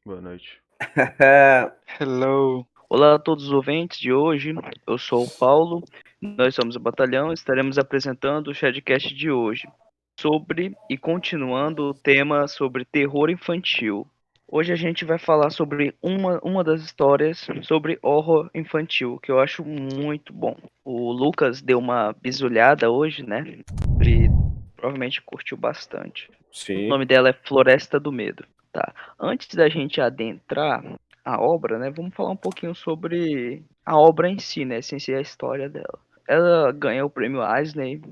Boa noite. Hello. Olá a todos os ouvintes de hoje. Eu sou o Paulo. Nós somos o Batalhão. Estaremos apresentando o Shadcast de hoje sobre e continuando o tema sobre terror infantil. Hoje a gente vai falar sobre uma das histórias sobre horror infantil, que eu acho muito bom. O Lucas deu uma bisulhada hoje, né? Ele provavelmente curtiu bastante. O Sim. nome dela é Floresta do Medo. Tá. Antes da gente adentrar a obra, né, vamos falar um pouquinho sobre a obra em si, né, sem ser a história dela. Ela ganhou o prêmio Eisner.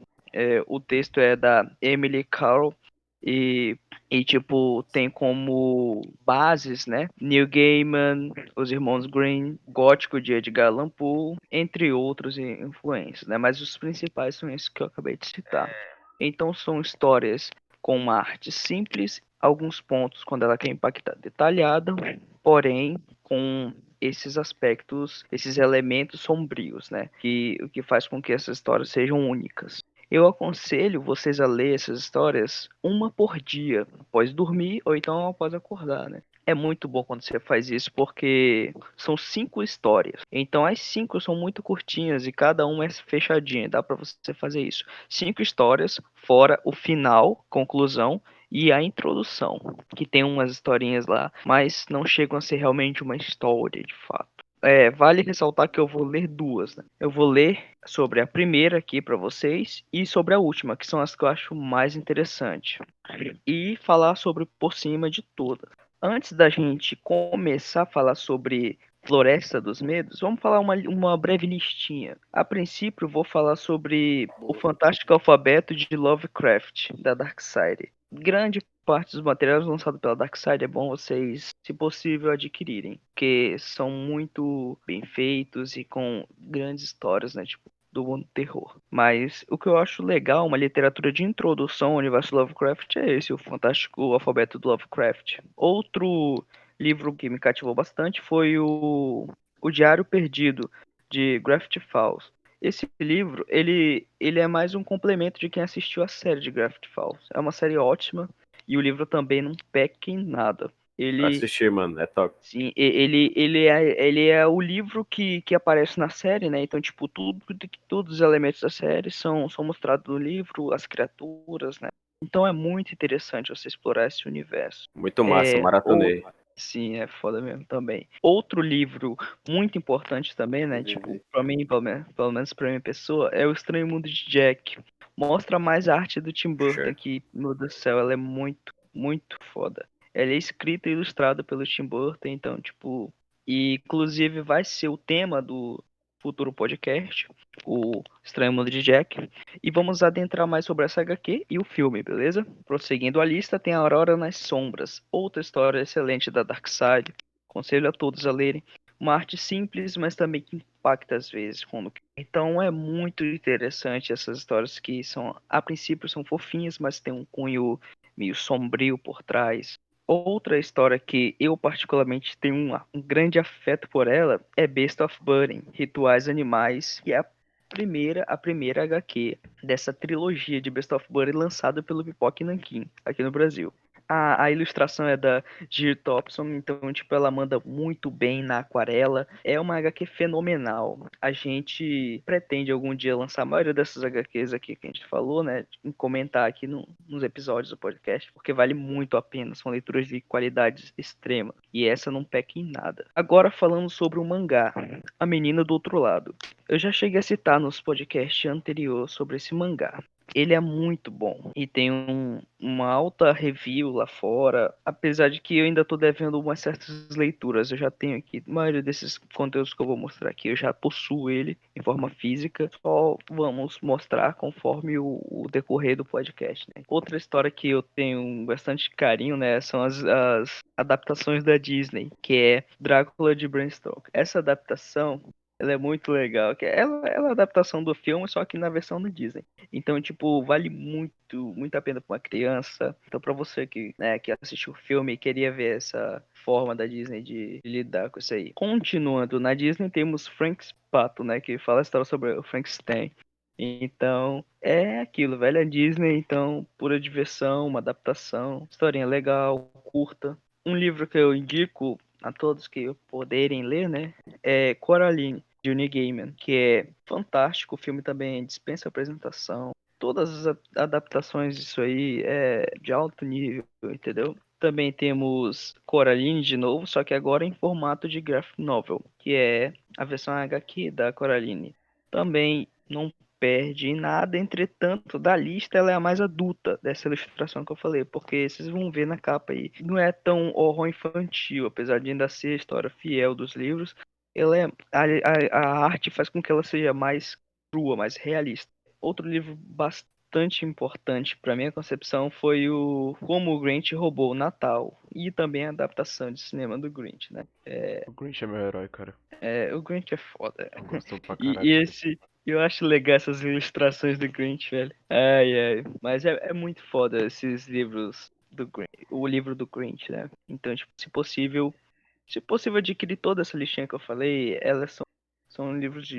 O texto é da Emily Carroll e, tipo, tem como bases, né, Neil Gaiman, os irmãos Grimm, Gótico de Edgar Allan Poe, entre outros influências, né, mas os principais são esses que eu acabei de citar. Então são histórias com uma arte simples, alguns pontos quando ela quer impactar detalhada, porém com esses aspectos, esses elementos sombrios, né? O que faz com que essas histórias sejam únicas. Eu aconselho vocês a ler essas histórias uma por dia, após dormir ou então após acordar, né? É muito bom quando você faz isso porque são 5 histórias. Então as 5 são muito curtinhas e cada uma é fechadinha. Dá para você fazer isso. 5 histórias, fora o final, conclusão e a introdução, que tem umas historinhas lá, mas não chegam a ser realmente uma história de fato. Vale ressaltar que eu vou ler duas, né? Eu vou ler sobre a primeira aqui para vocês e sobre a última, que são as que eu acho mais interessantes. E falar sobre por cima de todas. Antes da gente começar a falar sobre Floresta dos Medos, vamos falar uma breve listinha. A princípio, vou falar sobre o Fantástico Alfabeto de Lovecraft, da Darkside. Grande parte dos materiais lançados pela Darkside é bom vocês, se possível, adquirirem, porque são muito bem feitos e com grandes histórias, né? Tipo, do mundo do terror. Mas o que eu acho legal, uma literatura de introdução ao universo Lovecraft é esse, o Fantástico Alfabeto do Lovecraft. Outro livro que me cativou bastante foi o Diário Perdido, de Gravity Falls. Esse livro, ele é mais um complemento de quem assistiu a série de Gravity Falls. É uma série ótima e o livro também não peca em nada. Ele Assistir, mano, é top. Sim, ele é o livro que aparece na série, né? Então, tipo, todos os elementos da série são mostrados no livro, as criaturas, né? Então é muito interessante você explorar esse universo. Muito massa, É, ou, maratonei. sim, é foda mesmo também. Outro livro muito importante também, né? Tipo, pra mim, pelo menos pra minha pessoa, é O Estranho Mundo de Jack. Mostra mais a arte do Tim Burton, Sure. que, meu Deus do céu, ela é muito, muito foda. Ela é escrita e ilustrada pelo Tim Burton, então, tipo, e inclusive vai ser o tema do futuro podcast, o Estranho Mundo de Jack, e vamos adentrar mais sobre essa HQ e o filme, beleza? Prosseguindo a lista, tem a Aurora nas Sombras, outra história excelente da Darkseid. Aconselho a todos a lerem. Uma arte simples, mas também que impacta às vezes quando. Então é muito interessante essas histórias que são, a princípio, são fofinhas, mas tem um cunho meio sombrio por trás. Outra história que eu particularmente tenho um grande afeto por ela é Beast of Burden, Rituais Animais, que é a primeira HQ dessa trilogia de Beast of Burden lançada pelo Pipoca e Nanquim, aqui no Brasil. A ilustração é da Jill Thompson, então, tipo, ela manda muito bem na aquarela. É uma HQ fenomenal. A gente pretende algum dia lançar a maioria dessas HQs aqui que a gente falou, né? Em comentar aqui nos episódios do podcast, porque vale muito a pena. São leituras de qualidade extrema. E essa não peca em nada. Agora falando sobre o mangá, A Menina do Outro Lado. Eu já cheguei a citar nos podcasts anteriores sobre esse mangá. Ele é muito bom e tem uma alta review lá fora, apesar de que eu ainda tô devendo umas certas leituras. Eu já tenho aqui, a maioria desses conteúdos que eu vou mostrar aqui, eu já possuo ele em forma física, só vamos mostrar conforme o decorrer do podcast, né? Outra história que eu tenho bastante carinho, né, são as adaptações da Disney, que é Drácula de Bram Stoker. Essa adaptação, ela é muito legal, que ela é a adaptação do filme, só que na versão da Disney. Então, tipo, vale muito, muito a pena para uma criança. Então, para você que, né, que assistiu o filme e queria ver essa forma da Disney de lidar com isso aí. Continuando, na Disney temos Frank Pato, né, que fala a história sobre o Frankenstein. Então, é aquilo, velho, a Disney, então, pura diversão, uma adaptação, historinha legal, curta. Um livro que eu indico a todos que poderem ler, né, é Coraline, de Neil Gaiman, que é fantástico. O filme também dispensa apresentação. Todas as adaptações disso aí é de alto nível, entendeu? Também temos Coraline de novo, só que agora em formato de graphic novel, que é a versão HQ da Coraline. Também não perde em nada, entretanto, da lista ela é a mais adulta dessa ilustração que eu falei, porque vocês vão ver na capa aí, não é tão horror infantil, apesar de ainda ser a história fiel dos livros, ela é, a arte faz com que ela seja mais crua, mais realista. Outro livro bastante importante para minha concepção foi o Como o Grinch Roubou o Natal, e também a adaptação de cinema do Grinch, né? O Grinch é meu herói, cara. O Grinch é foda. Eu gosto pra E caralho. esse, eu acho legal essas ilustrações do Grinch, velho. Ai, ai. Mas é muito foda esses livros do Grinch, o livro do Grinch, né? Então, tipo, se possível adquirir toda essa listinha que eu falei, elas são livros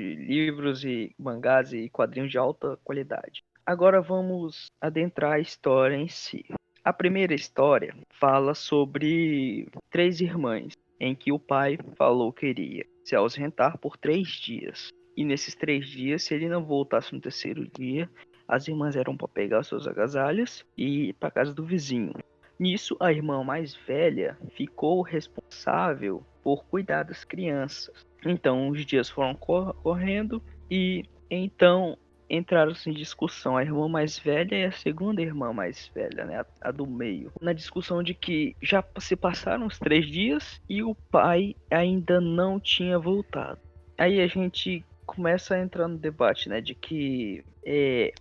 e mangás e quadrinhos de alta qualidade. Agora vamos adentrar a história em si. A primeira história fala sobre três irmãs, em que o pai falou que iria se ausentar por 3 dias. E nesses 3 dias, se ele não voltasse no terceiro dia, as irmãs eram para pegar seus agasalhos e ir para casa do vizinho. Nisso, a irmã mais velha ficou responsável por cuidar das crianças. Então, os dias foram correndo e então entraram em discussão a irmã mais velha e a segunda irmã mais velha, né, a do meio, na discussão de que já se passaram os 3 dias e o pai ainda não tinha voltado. Aí a gente começa a entrar no debate, né, de que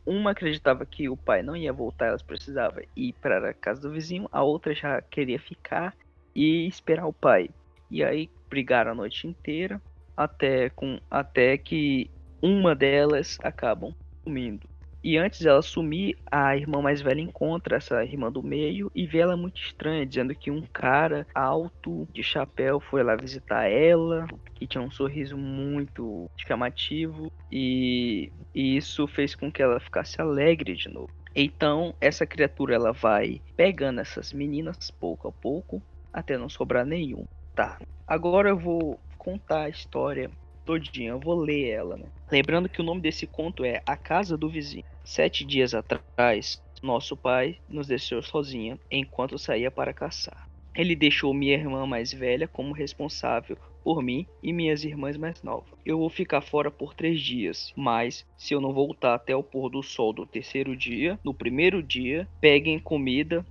uma acreditava que o pai não ia voltar, elas precisavam ir para a casa do vizinho, a outra já queria ficar e esperar o pai. E aí brigaram a noite inteira até que uma delas acabam sumindo. E antes dela sumir, a irmã mais velha encontra essa irmã do meio e vê ela muito estranha, dizendo que um cara alto, de chapéu, foi lá visitar ela, que tinha um sorriso muito chamativo, e isso fez com que ela ficasse alegre de novo. Então, essa criatura ela vai pegando essas meninas pouco a pouco, até não sobrar nenhum. Tá, agora eu vou contar a história todinha, eu vou ler ela, né? Lembrando que o nome desse conto é A Casa do Vizinho. 7 dias atrás, nosso pai nos deixou sozinha enquanto saía para caçar. Ele deixou minha irmã mais velha como responsável por mim e minhas irmãs mais novas. Eu vou ficar fora por 3 dias, mas se eu não voltar até o pôr do sol do terceiro dia, no primeiro dia, peguem comida,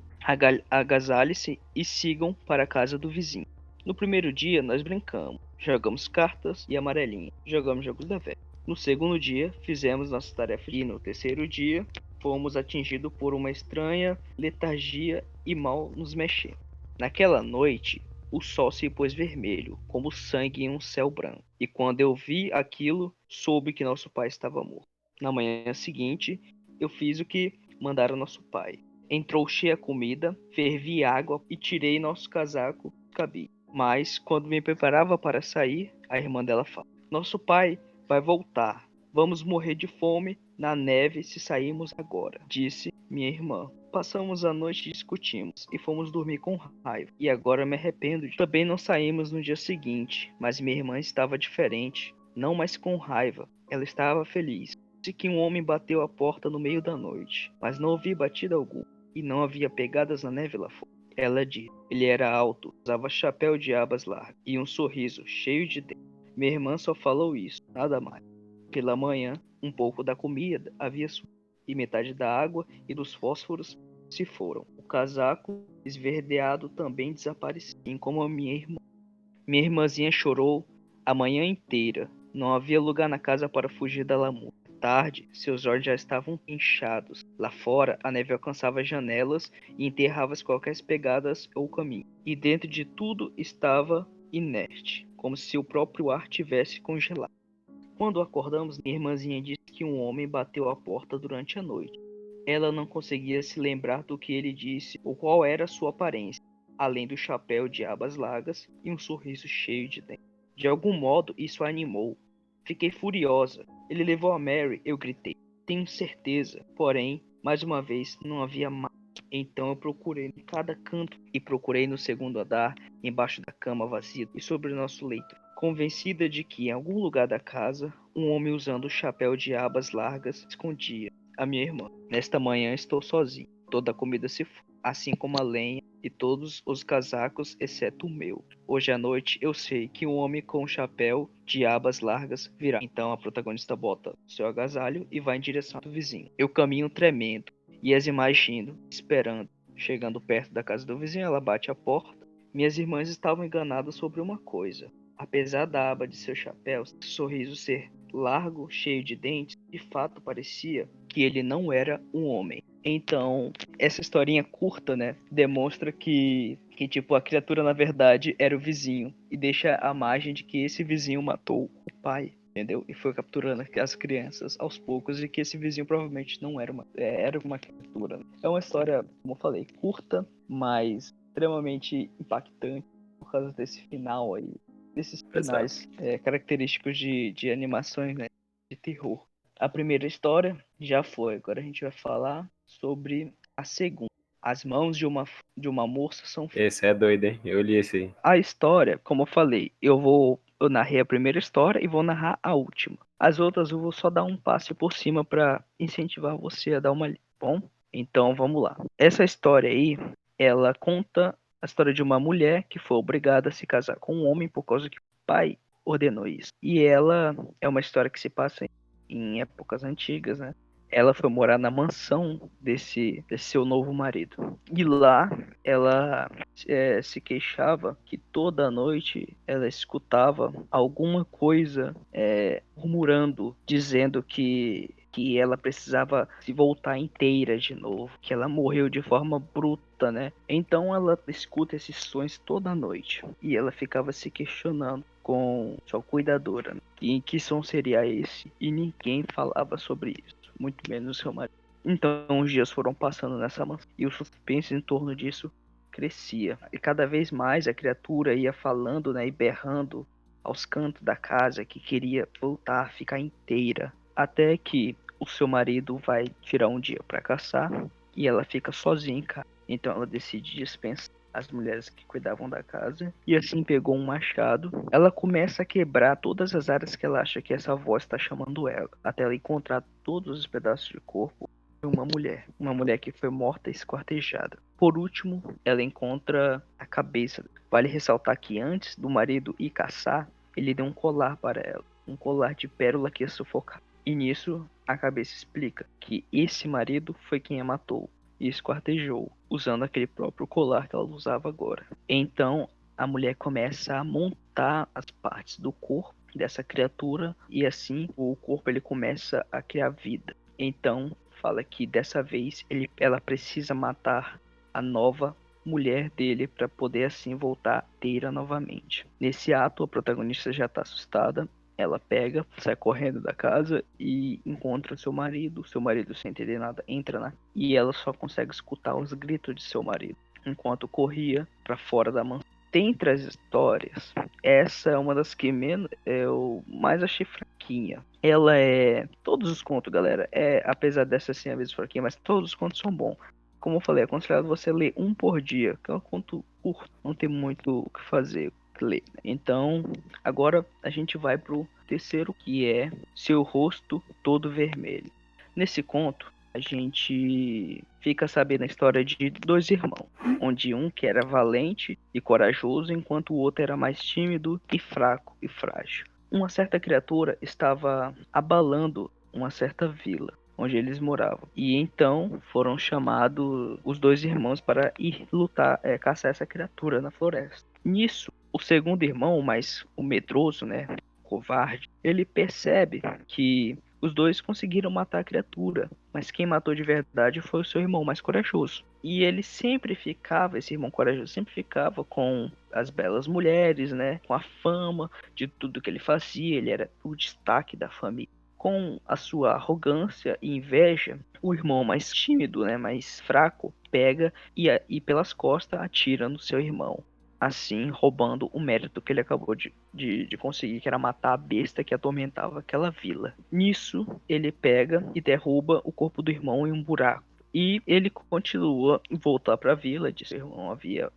agasalhem-se e sigam para a casa do vizinho. No primeiro dia, nós brincamos, jogamos cartas e amarelinha, jogamos jogos da velha. No segundo dia, fizemos nossa tarefa e no terceiro dia, fomos atingidos por uma estranha letargia e mal nos mexemos. Naquela noite, o sol se pôs vermelho, como sangue em um céu branco. E quando eu vi aquilo, soube que nosso pai estava morto. Na manhã seguinte, eu fiz o que mandara nosso pai. Entrouxei a comida, fervi água e tirei nosso casaco do cabide. Mas, quando me preparava para sair, a irmã dela fala: Nosso pai vai voltar. Vamos morrer de fome na neve se sairmos agora, disse minha irmã. Passamos a noite e discutimos e fomos dormir com raiva. E agora me arrependo. Também não saímos no dia seguinte, mas minha irmã estava diferente, não mais com raiva. Ela estava feliz. Disse que um homem bateu a porta no meio da noite, mas não ouvi batida alguma e não havia pegadas na neve lá fora. Ela disse: ele era alto, usava chapéu de abas largas e um sorriso cheio de dentes. Minha irmã só falou isso, nada mais. Pela manhã, um pouco da comida havia sumido, e metade da água e dos fósforos se foram. O casaco esverdeado também desapareceu, assim como a minha irmã. Minha irmãzinha chorou a manhã inteira. Não havia lugar na casa para fugir da lamúria. Tarde, seus olhos já estavam inchados. Lá fora, a neve alcançava as janelas e enterrava qualquer pegadas ou caminho. E dentro de tudo estava inerte, como se o próprio ar tivesse congelado. Quando acordamos, minha irmãzinha disse que um homem bateu a porta durante a noite. Ela não conseguia se lembrar do que ele disse ou qual era sua aparência, além do chapéu de abas largas e um sorriso cheio de dentes. De algum modo, isso a animou. Fiquei furiosa. Ele levou a Mary, eu gritei. Tenho certeza. Porém, mais uma vez, não havia mais. Então eu procurei em cada canto e procurei no segundo andar, embaixo da cama vazia e sobre o nosso leito, convencida de que em algum lugar da casa, um homem usando um chapéu de abas largas escondia a minha irmã. Nesta manhã estou sozinho. Toda a comida se foi, assim como a lenha e todos os casacos, exceto o meu. Hoje à noite eu sei que um homem com um chapéu de abas largas virá. Então a protagonista bota seu agasalho e vai em direção do vizinho. Eu caminho tremendo e as imagino, esperando. Chegando perto da casa do vizinho, ela bate a porta. Minhas irmãs estavam enganadas sobre uma coisa. Apesar da aba de seu chapéu, seu sorriso ser largo, cheio de dentes, de fato parecia que ele não era um homem. Então, essa historinha curta, né, demonstra que tipo, a criatura na verdade era o vizinho e deixa a margem de que esse vizinho matou o pai, entendeu? E foi capturando as crianças aos poucos e que esse vizinho provavelmente não era era uma criatura. É uma história, como eu falei, curta, mas extremamente impactante por causa desse final aí, desses Exato. finais característicos de animações, né, de terror. A primeira história já foi, agora a gente vai falar sobre a segunda. As mãos de uma moça são. Esse é doido, hein? Eu li esse aí. A história, como eu falei, eu narrei a primeira história e vou narrar a última. As outras eu vou só dar um passo por cima para incentivar você a dar uma lida, bom? Então vamos lá. Essa história aí, ela conta a história de uma mulher que foi obrigada a se casar com um homem por causa que o pai ordenou isso. E ela é uma história que se passa em épocas antigas, né? Ela foi morar na mansão desse seu novo marido. E lá ela se queixava que toda noite ela escutava alguma coisa murmurando, dizendo que ela precisava se voltar inteira de novo, que ela morreu de forma bruta, né? Então ela escuta esses sons toda noite e ela ficava se questionando com sua cuidadora, né? E que som seria esse? E ninguém falava sobre isso, muito menos seu marido. Então os dias foram passando nessa mansão e o suspense em torno disso crescia. E cada vez mais a criatura ia falando, né, e berrando aos cantos da casa que queria voltar a ficar inteira. Até que o seu marido vai tirar um dia para caçar e ela fica sozinha em casa. Então ela decide dispensar as mulheres que cuidavam da casa e assim pegou um machado. Ela começa a quebrar todas as áreas que ela acha que essa voz está chamando ela, até ela encontrar todos os pedaços de corpo de uma mulher que foi morta e esquartejada. Por último, ela encontra a cabeça. Vale ressaltar que antes do marido ir caçar, ele deu um colar para ela, um colar de pérola que ia sufocar. E nisso, a cabeça explica que esse marido foi quem a matou e esquartejou, usando aquele próprio colar que ela usava agora. Então, a mulher começa a montar as partes do corpo dessa criatura e assim o corpo ele começa a criar vida. Então, fala que dessa vez ela precisa matar a nova mulher dele para poder assim voltar inteira novamente. Nesse ato, a protagonista já está assustada. Ela pega, sai correndo da casa e encontra seu marido. Seu marido, sem entender nada, entra na e ela só consegue escutar os gritos de seu marido enquanto corria para fora da mansão. Dentre as histórias, essa é uma das que menos eu mais achei fraquinha. Ela é todos os contos, galera, apesar dessa assim às vezes fraquinha, mas todos os contos são bons. Como eu falei, é aconselhado você ler um por dia, que é um conto curto, não tem muito o que fazer ler. Então, agora a gente vai pro terceiro, que é Seu Rosto Todo Vermelho. Nesse conto, a gente fica sabendo a história de dois irmãos, onde um que era valente e corajoso, enquanto o outro era mais tímido e fraco e frágil. Uma certa criatura estava abalando uma certa vila onde eles moravam. E então foram chamados os dois irmãos para ir lutar, caçar essa criatura na floresta. Nisso, o segundo irmão, o medroso, né, covarde, ele percebe que os dois conseguiram matar a criatura, mas quem matou de verdade foi o seu irmão mais corajoso. E ele sempre ficava, esse irmão corajoso sempre ficava com as belas mulheres, né, com a fama de tudo que ele fazia, ele era o destaque da família. Com a sua arrogância e inveja, o irmão mais tímido, né, mais fraco, pega e pelas costas atira no seu irmão, assim roubando o mérito que ele acabou de conseguir, que era matar a besta que atormentava aquela vila. Nisso, ele pega e derruba o corpo do irmão em um buraco E ele continua a voltar para a vila, de seu irmão havia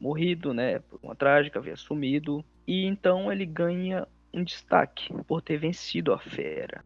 morrido, né, por uma trágica, havia sumido. E então ele ganha um destaque por ter vencido a fera.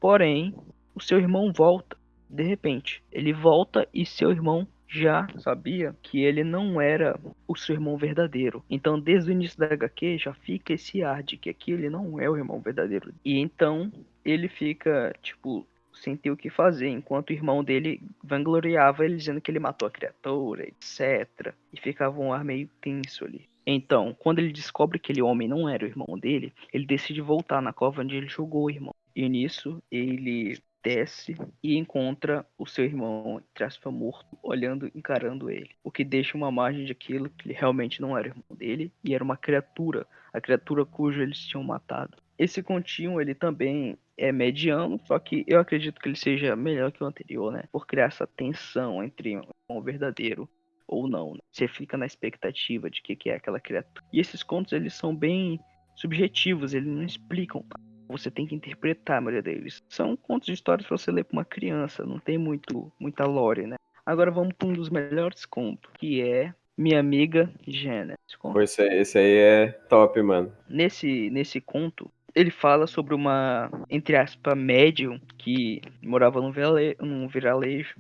Porém, o seu irmão volta. De repente, ele volta e seu irmão já sabia que ele não era o seu irmão verdadeiro. Então, desde o início da HQ, já fica esse ar de que aqui ele não é o irmão verdadeiro. E então, ele fica, tipo, sem ter o que fazer, enquanto o irmão dele vangloriava ele, dizendo que ele matou a criatura, etc. E ficava um ar meio tenso ali. Então, quando ele descobre que aquele homem não era o irmão dele, ele decide voltar na cova onde ele jogou o irmão. E nisso, ele desce e encontra o seu irmão, entre aspas, morto, olhando, encarando ele. O que deixa uma margem de aquilo que ele realmente não era o irmão dele, e era uma criatura, a criatura cujo eles tinham matado. Esse contínuo, ele também é mediano, só que eu acredito que ele seja melhor que o anterior, né? Por criar essa tensão entre um irmão verdadeiro ou não, né? Você fica na expectativa de que é aquela criatura. E esses contos, eles são bem subjetivos, eles não explicam. Você tem que interpretar a maioria deles. São contos de histórias para você ler para uma criança, não tem muita lore, né? Agora vamos para um dos melhores contos, que é Minha Amiga Jenna. Pô, esse aí é top, mano. Nesse conto, ele fala sobre uma, entre aspas, médium que morava num vilarejo.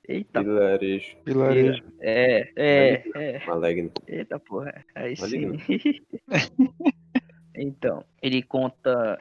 Eita, Vilarejo. Vilarejo. Maligno. Eita porra, aí sim. Maligno. Então, ele conta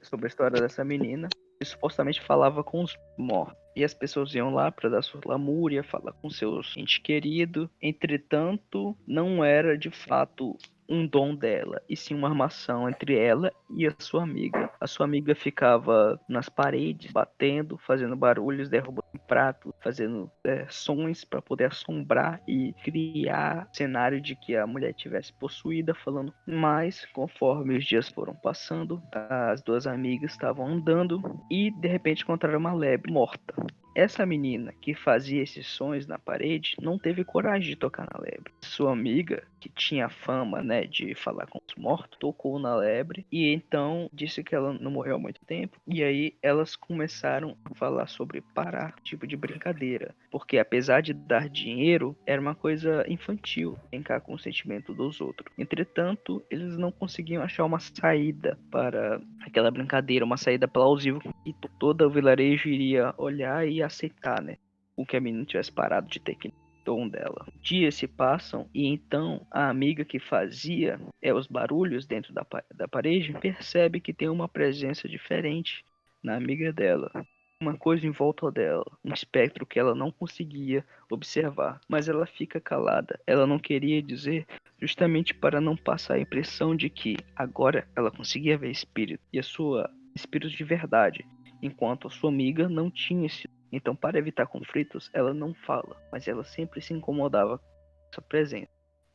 sobre a história dessa menina que supostamente falava com os mortos. E as pessoas iam lá para dar sua lamúria, falar com seus entes queridos. Entretanto, não era de fato um dom dela, e sim uma armação entre ela e a sua amiga. A sua amiga ficava nas paredes, batendo, fazendo barulhos, derrubando prato, fazendo sons para poder assombrar e criar cenário de que a mulher tivesse possuída, falando. Mas conforme os dias foram passando, as duas amigas estavam andando e de repente encontraram uma lebre morta. Essa menina que fazia esses sons na parede não teve coragem de tocar na lebre. Sua amiga, que tinha fama, né, de falar com os mortos, tocou na lebre e então disse que ela não morreu há muito tempo. E aí elas começaram a falar sobre parar, tipo de brincadeira, porque apesar de dar dinheiro, era uma coisa infantil, brincar com o sentimento dos outros. Entretanto, eles não conseguiam achar uma saída para aquela brincadeira, uma saída plausível que todo o vilarejo iria olhar e aceitar, né? O que a menina tivesse parado de ter aquele dom dela. Dias se passam e então a amiga que fazia os barulhos dentro da parede percebe que tem uma presença diferente na amiga dela. Uma coisa em volta dela, um espectro que ela não conseguia observar, mas ela fica calada. Ela não queria dizer, justamente para não passar a impressão de que agora ela conseguia ver espírito, e espírito de verdade, enquanto a sua amiga não tinha esse. Então, para evitar conflitos, ela não fala, mas ela sempre se incomodava com essa presença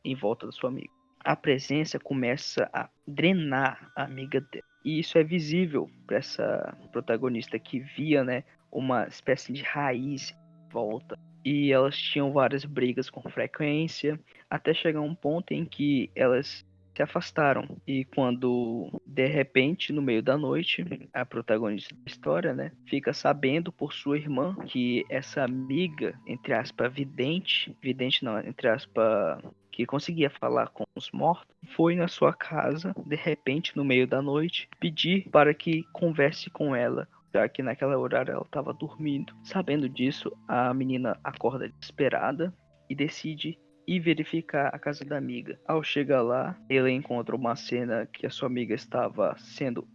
em volta da sua amiga. A presença começa a drenar a amiga dela. E isso é visível para essa protagonista que via, né, uma espécie de raiz em volta. E elas tinham várias brigas com frequência, até chegar um ponto em que elas se afastaram. E quando, de repente, no meio da noite, a protagonista da história, né, fica sabendo por sua irmã que essa amiga, entre aspas, vidente não, entre aspas, que conseguia falar com os mortos, foi na sua casa, de repente, no meio da noite, pedir para que converse com ela, já que naquela horário ela estava dormindo. Sabendo disso, a menina acorda desesperada e decide ir verificar a casa da amiga. Ao chegar lá, ela encontra uma cena que a sua amiga estava sendo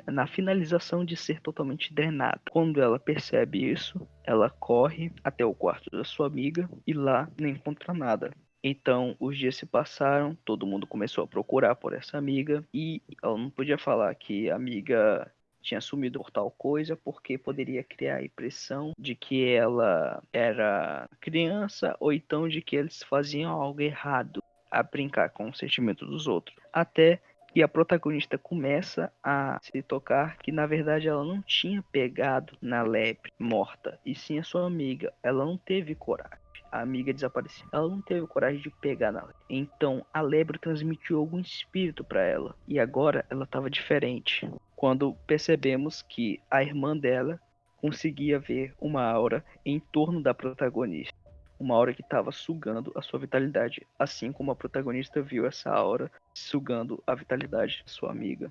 na finalização de ser totalmente drenada. Quando ela percebe isso, ela corre até o quarto da sua amiga e lá não encontra nada. Então, os dias se passaram, todo mundo começou a procurar por essa amiga e ela não podia falar que a amiga tinha sumido por tal coisa, porque poderia criar a impressão de que ela era criança ou então de que eles faziam algo errado a brincar com o sentimento dos outros. Até que a protagonista começa a se tocar que na verdade ela não tinha pegado na lebre morta, e sim a sua amiga. Ela não teve coragem. A amiga desapareceu. Ela não teve coragem de pegar na lebre. Então a lebre transmitiu algum espírito para ela. E agora ela estava diferente. Quando percebemos que a irmã dela conseguia ver uma aura em torno da protagonista. Uma aura que estava sugando a sua vitalidade, assim como a protagonista viu essa aura sugando a vitalidade de sua amiga.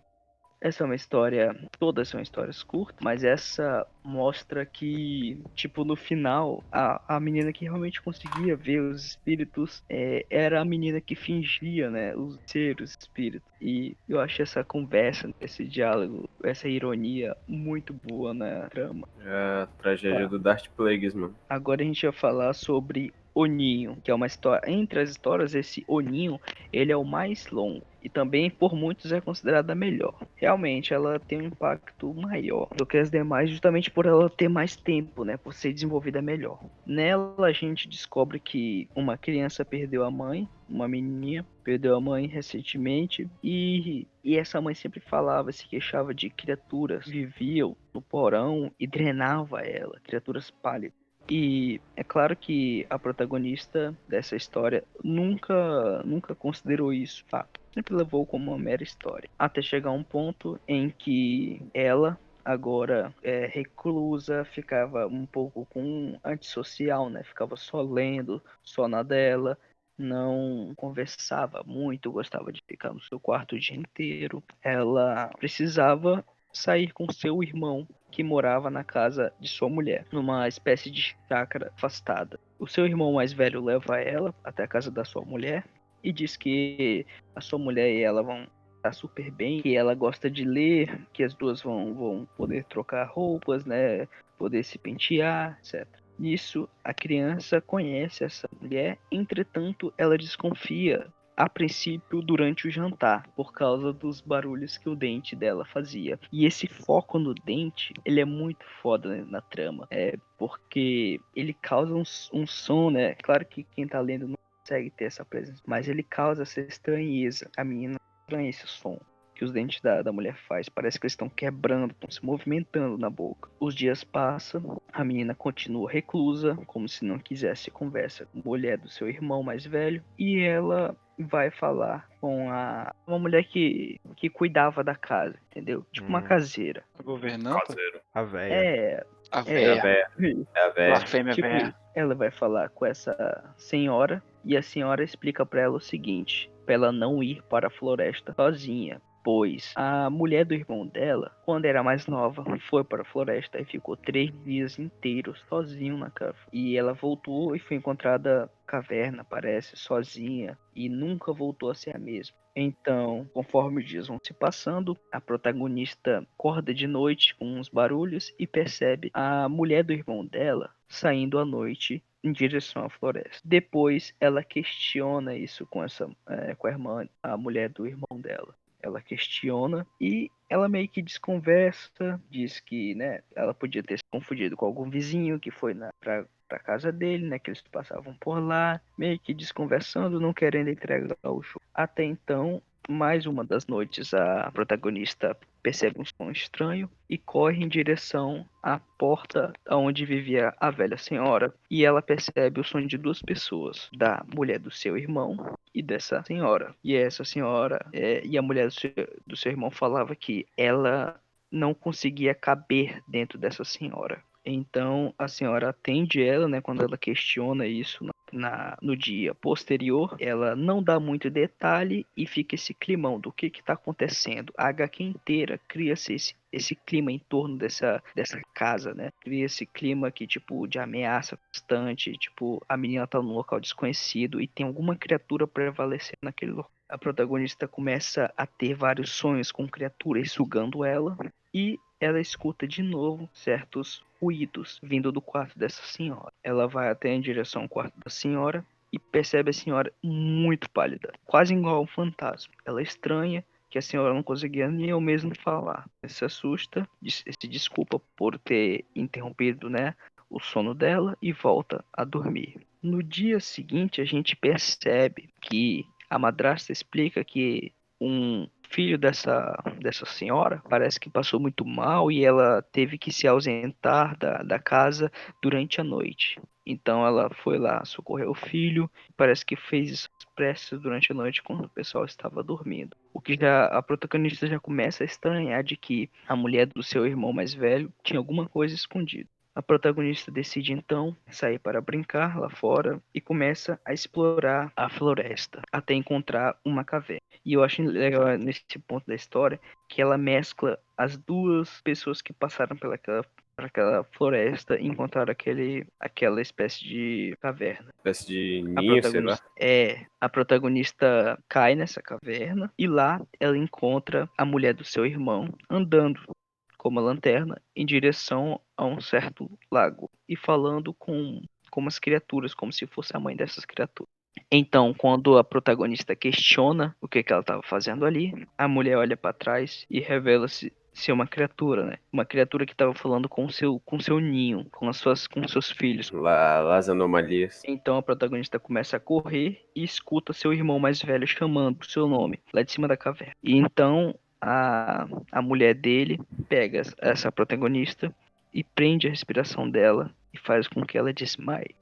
Essa é uma história, todas são histórias curtas, mas essa mostra que, tipo, no final, a menina que realmente conseguia ver os espíritos era a menina que fingia, né, ser os espíritos. E eu achei essa conversa, esse diálogo, essa ironia muito boa na trama. É a tragédia do Darth Plagueis, mano. Agora a gente vai falar sobre Oninho, que é uma história. Entre as histórias, esse Oninho, ele é o mais longo. E também, por muitos, é considerada a melhor. Realmente, ela tem um impacto maior do que as demais, justamente por ela ter mais tempo, né? Por ser desenvolvida melhor. Nela, a gente descobre que uma criança perdeu a mãe, uma menininha, perdeu a mãe recentemente. E essa mãe sempre falava, se queixava de criaturas que viviam no porão e drenava ela, criaturas pálidas. E é claro que a protagonista dessa história nunca considerou isso fato. Sempre levou como uma mera história. Até chegar um ponto em que ela, agora reclusa, ficava um pouco com antissocial, né? Ficava só lendo, só na dela. Não conversava muito, gostava de ficar no seu quarto o dia inteiro. Ela precisava sair com seu irmão, que morava na casa de sua mulher, numa espécie de chácara afastada. O seu irmão mais velho leva ela até a casa da sua mulher e diz que a sua mulher e ela vão estar super bem, que ela gosta de ler, que as duas vão poder trocar roupas, né, poder se pentear, etc. Nisso, a criança conhece essa mulher, entretanto, ela desconfia a princípio durante o jantar, por causa dos barulhos que o dente dela fazia. E esse foco no dente, ele é muito foda, né, na trama. Porque ele causa um som, né? Claro que quem tá lendo não consegue ter essa presença, mas ele causa essa estranheza. A menina estranha esse som que os dentes da mulher faz. Parece que eles estão quebrando, estão se movimentando na boca. Os dias passam, a menina continua reclusa, como se não quisesse conversa com a mulher do seu irmão mais velho, e ela vai falar com uma mulher que cuidava da casa, entendeu? Tipo uma caseira. A governanta? Caseiro. A véia. A É a véia. véia. É a véia. Blasfêmia Tipo, véia. ela vai falar com essa senhora e a senhora explica pra ela o seguinte, pra ela não ir para a floresta sozinha, pois a mulher do irmão dela, quando era mais nova, foi para a floresta e ficou 3 dias inteiros sozinho na cave. E ela voltou e foi encontrada caverna, parece, sozinha, e nunca voltou a ser a mesma. Então, conforme os dias vão se passando, a protagonista acorda de noite com uns barulhos e percebe a mulher do irmão dela saindo à noite em direção à floresta. Depois, ela questiona isso com com a irmã, a mulher do irmão dela. Ela questiona e ela meio que desconversa, diz que, né, ela podia ter se confundido com algum vizinho que foi pra casa dele, né, que eles passavam por lá, meio que desconversando, não querendo entregar o show. Até então, mais uma das noites, a protagonista percebe um som estranho e corre em direção à porta onde vivia a velha senhora. E ela percebe o som de 2 pessoas, da mulher do seu irmão e dessa senhora. E essa senhora e a mulher do seu irmão falava que ela não conseguia caber dentro dessa senhora. Então a senhora atende ela, né, quando ela questiona isso no dia posterior. Ela não dá muito detalhe e fica esse climão do que está acontecendo. A HQ inteira cria-se esse clima em torno dessa casa, né? Cria esse clima que, tipo, de ameaça constante, tipo, a menina tá num local desconhecido e tem alguma criatura prevalecendo naquele local. A protagonista começa a ter vários sonhos com criaturas sugando ela e ela escuta de novo certos ruídos vindo do quarto dessa senhora. Ela vai até em direção ao quarto da senhora e percebe a senhora muito pálida, quase igual um fantasma. Ela estranha que a senhora não conseguia nem eu mesmo falar. Ela se assusta, se desculpa por ter interrompido, né, o sono dela e volta a dormir. No dia seguinte, a gente percebe que a madrasta explica que um filho dessa senhora parece que passou muito mal e ela teve que se ausentar da casa durante a noite. Então ela foi lá socorrer o filho, parece que fez isso pressas durante a noite quando o pessoal estava dormindo. O que já a protagonista já começa a estranhar de que a mulher do seu irmão mais velho tinha alguma coisa escondida. A protagonista decide então sair para brincar lá fora e começa a explorar a floresta até encontrar uma caverna. E eu acho legal nesse ponto da história que ela mescla as duas pessoas que passaram pelaquela floresta e encontraram aquela espécie de caverna. Espécie de A ninho, sei lá. protagonista cai nessa caverna e lá ela encontra a mulher do seu irmão andando com uma lanterna em direção a um certo lago e falando com umas criaturas, como se fosse a mãe dessas criaturas. Então, quando a protagonista questiona o que ela estava fazendo ali, a mulher olha para trás e revela-se ser uma criatura, né? Uma criatura que estava falando com seu ninho, com seus filhos. Lá as anomalias. Então a protagonista começa a correr e escuta seu irmão mais velho chamando o seu nome, lá de cima da caverna. E então a mulher dele pega essa protagonista e prende a respiração dela e faz com que ela desmaie.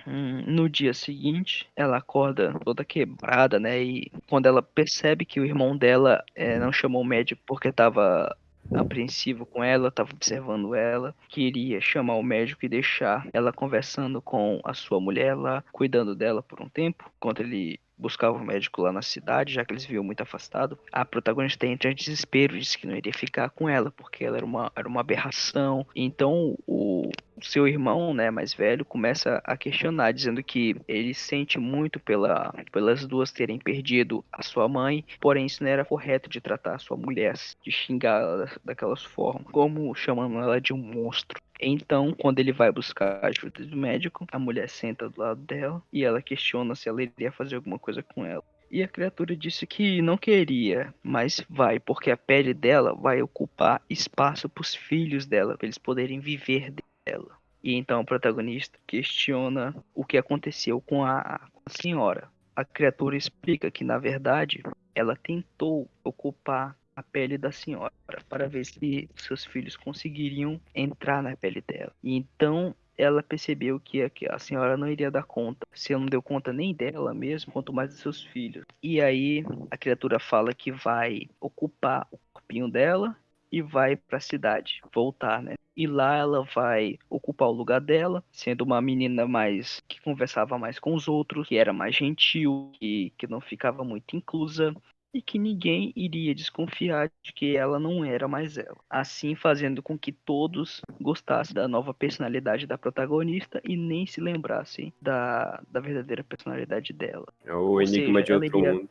No dia seguinte, ela acorda toda quebrada, né? E quando ela percebe que o irmão dela não chamou o médico porque estava apreensivo com ela, estava observando ela, queria chamar o médico e deixar ela conversando com a sua mulher lá, cuidando dela por um tempo, enquanto ele buscava o médico lá na cidade, já que eles viviam muito afastado. A protagonista entra em desespero, disse que não iria ficar com ela, porque ela era uma aberração. Então o seu irmão, né, mais velho, começa a questionar, dizendo que ele sente muito pelas duas terem perdido a sua mãe, porém isso não era correto de tratar a sua mulher, de xingá-la daquelas formas, como chamando ela de um monstro. Então, quando ele vai buscar a ajuda do médico, a mulher senta do lado dela e ela questiona se ela iria fazer alguma coisa com ela. E a criatura disse que não queria, mas vai, porque a pele dela vai ocupar espaço para os filhos dela, para eles poderem viver dela. E então o protagonista questiona o que aconteceu com a senhora. A criatura explica que, na verdade, ela tentou ocupar a pele da senhora para ver se seus filhos conseguiriam entrar na pele dela. E então ela percebeu que a senhora não iria dar conta. Se ela não deu conta nem dela mesmo, quanto mais dos seus filhos. E aí a criatura fala que vai ocupar o corpinho dela e vai para a cidade, voltar, né? E lá ela vai ocupar o lugar dela, sendo uma menina mais que conversava mais com os outros, que era mais gentil, que não ficava muito inclusa e que ninguém iria desconfiar de que ela não era mais ela. Assim fazendo com que todos gostassem da nova personalidade da protagonista e nem se lembrassem da verdadeira personalidade dela. É o Ou enigma seja, de outro mundo.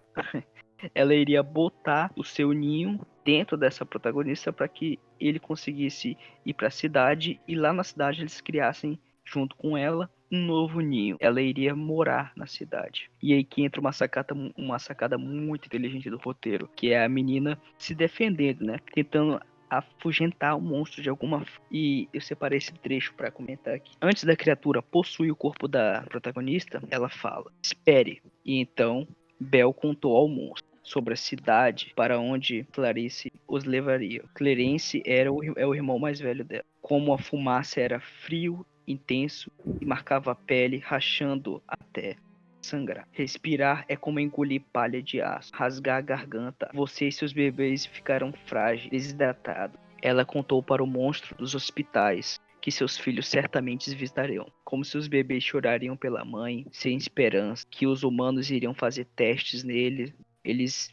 ela iria botar o seu ninho dentro dessa protagonista para que ele conseguisse ir para a cidade e lá na cidade eles criassem junto com ela um novo ninho. Ela iria morar na cidade. E aí que entra uma sacada muito inteligente do roteiro, que é a menina se defendendo, né? Tentando afugentar o monstro de alguma forma. E eu separei esse trecho para comentar aqui. Antes da criatura possuir o corpo da protagonista, ela fala: "Espere". E então Bel contou ao monstro sobre a cidade para onde Clarice os levaria. Clarence é o irmão mais velho dela. Como a fumaça era frio, intenso e marcava a pele, rachando até sangrar. Respirar é como engolir palha de aço, rasgar a garganta. Você e seus bebês ficaram frágeis, desidratados. Ela contou para o monstro dos hospitais que seus filhos certamente visitariam, como se os bebês chorariam pela mãe, sem esperança, que os humanos iriam fazer testes nele,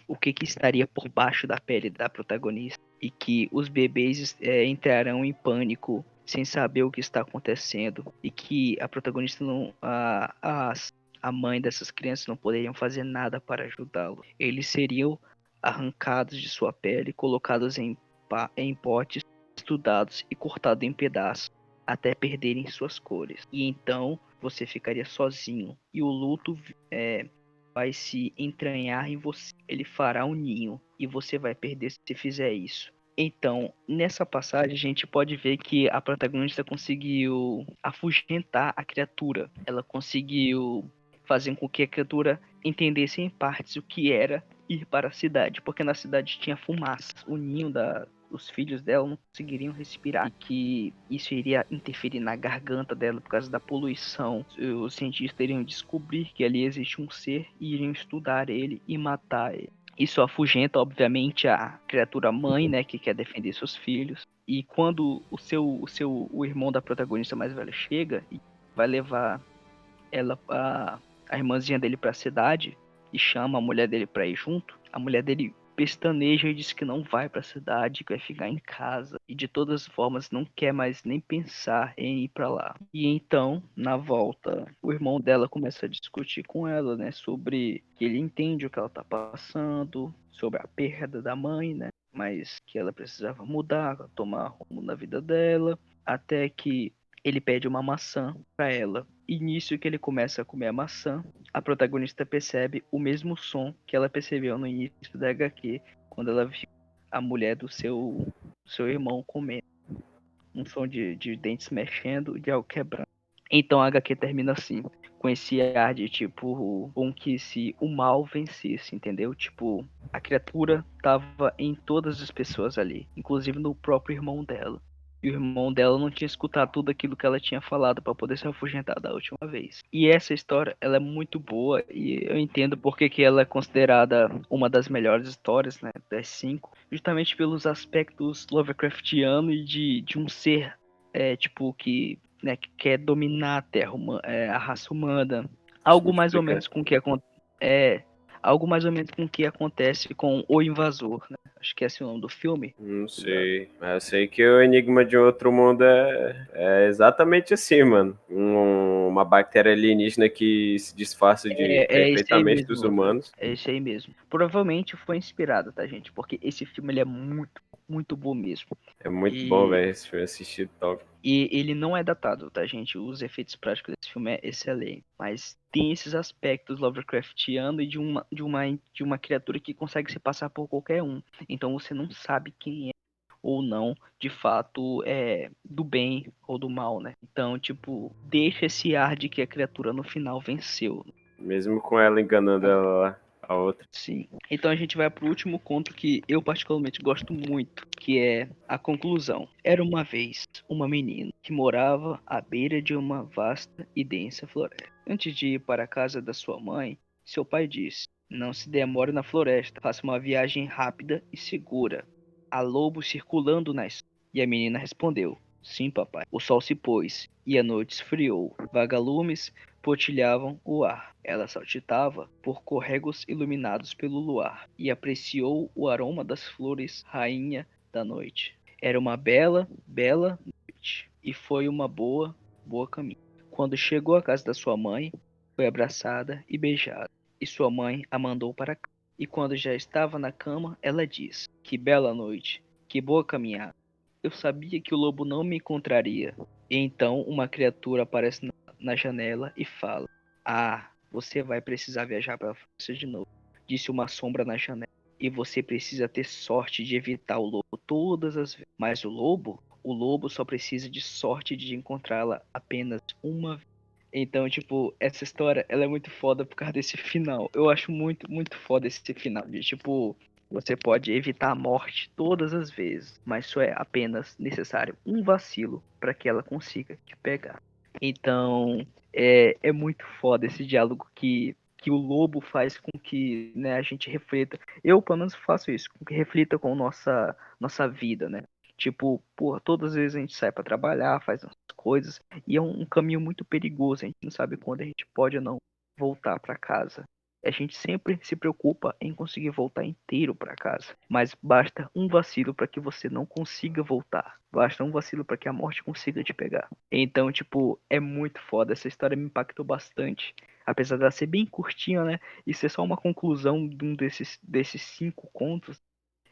o que estaria por baixo da pele da protagonista, e que os bebês entrarão em pânico sem saber o que está acontecendo, e que a protagonista não, a mãe dessas crianças não poderiam fazer nada para ajudá-lo. Eles seriam arrancados de sua pele, colocados em potes, estudados e cortados em pedaços até perderem suas cores. E então você ficaria sozinho e o luto vai se entranhar em você. Ele fará um ninho e você vai perder se fizer isso. Então, nessa passagem, a gente pode ver que a protagonista conseguiu afugentar a criatura. Ela conseguiu fazer com que a criatura entendesse em partes o que era ir para a cidade, porque na cidade tinha fumaça. O ninho os filhos dela não conseguiriam respirar e que isso iria interferir na garganta dela por causa da poluição. Os cientistas iriam descobrir que ali existe um ser e iriam estudar ele e matar ele. Isso afugenta, obviamente, a criatura mãe, né, que quer defender seus filhos. E quando o irmão da protagonista mais velha chega e vai levar ela, a irmãzinha dele pra cidade e chama a mulher dele pra ir junto, a mulher dele pestaneja e diz que não vai pra cidade, que vai ficar em casa e de todas as formas não quer mais nem pensar em ir pra lá. E então, na volta, o irmão dela começa a discutir com ela, né, sobre que ele entende o que ela tá passando, sobre a perda da mãe, né, mas que ela precisava mudar, tomar rumo na vida dela, até que ele pede uma maçã pra ela. E nisso que ele começa a comer a maçã, a protagonista percebe o mesmo som que ela percebeu no início da HQ, quando ela viu a mulher do seu irmão comendo. Um som de dentes mexendo e de algo quebrando. Então a HQ termina assim, com esse ar de tipo, como que se o mal vencesse, entendeu? Tipo, a criatura tava em todas as pessoas ali, inclusive no próprio irmão dela. E o irmão dela não tinha escutado tudo aquilo que ela tinha falado para poder se afugentar da última vez. E essa história, ela é muito boa e eu entendo porque que ela é considerada uma das melhores histórias, né, das 5, justamente pelos aspectos Lovecraftiano e de um ser, tipo, que, né, que quer dominar a Terra, a raça humana. Algo mais ou Explica. menos com o que algo mais ou menos com o que acontece com o Invasor, né? Acho que esse é o nome do filme. Não sei. Mas eu sei que o Enigma de Outro Mundo é exatamente assim, mano. Uma bactéria alienígena que se disfarça É esse aí perfeitamente dos mesmo. humanos. É esse aí mesmo. Provavelmente foi inspirado, tá, gente? Porque esse filme ele é muito, muito bom mesmo. É muito bom, E, velho, esse filme assistido top. e ele não é datado, tá, gente? Os efeitos práticos desse filme é excelente. Mas tem esses aspectos Lovecraftiano e de uma criatura que consegue se passar por qualquer um. Então você não sabe quem é ou não, de fato, é do bem ou do mal, né? Então, tipo, deixa esse ar de que a criatura no final venceu. Mesmo com ela enganando ela lá, a outra. Sim. Então a gente vai pro último conto que eu particularmente gosto muito, que é A Conclusão. Era uma vez uma menina que morava à beira de uma vasta e densa floresta. Antes de ir para a casa da sua mãe, seu pai disse: "Não se demore na floresta, faça uma viagem rápida e segura. Há lobos circulando nas..." E a menina respondeu: "Sim, papai." O sol se pôs e a noite esfriou. Vagalumes pontilhavam o ar. Ela saltitava por córregos iluminados pelo luar e apreciou o aroma das flores, rainha da noite. Era uma bela, bela noite e foi uma boa, boa caminho. Quando chegou à casa da sua mãe, foi abraçada e beijada, e sua mãe a mandou para cá. E quando já estava na cama, ela disse: "Que bela noite, que boa caminhada. Eu sabia que o lobo não me encontraria." E então uma criatura aparece na janela e fala: "Ah, você vai precisar viajar para a França de novo." Disse uma sombra na janela. "E você precisa ter sorte de evitar o lobo todas as vezes." Mas o lobo só precisa de sorte de encontrá-la apenas uma vez. Então, tipo, essa história, ela é muito foda por causa desse final. Eu acho muito, muito foda esse final. De, tipo, você pode evitar a morte todas as vezes, mas só é apenas necessário um vacilo para que ela consiga te pegar. Então, é muito foda esse diálogo que o lobo faz com que, né, a gente reflita. Eu, pelo menos, faço isso, com que reflita com nossa vida, né? Tipo, porra, todas as vezes a gente sai para trabalhar, faz as coisas, e é um caminho muito perigoso, a gente não sabe quando a gente pode ou não voltar para casa. A gente sempre se preocupa em conseguir voltar inteiro para casa, mas basta um vacilo para que você não consiga voltar. Basta um vacilo para que a morte consiga te pegar. Então, tipo, é muito foda. Essa história me impactou bastante. Apesar dela ser bem curtinha, né? E ser só uma conclusão de um desses 5 contos,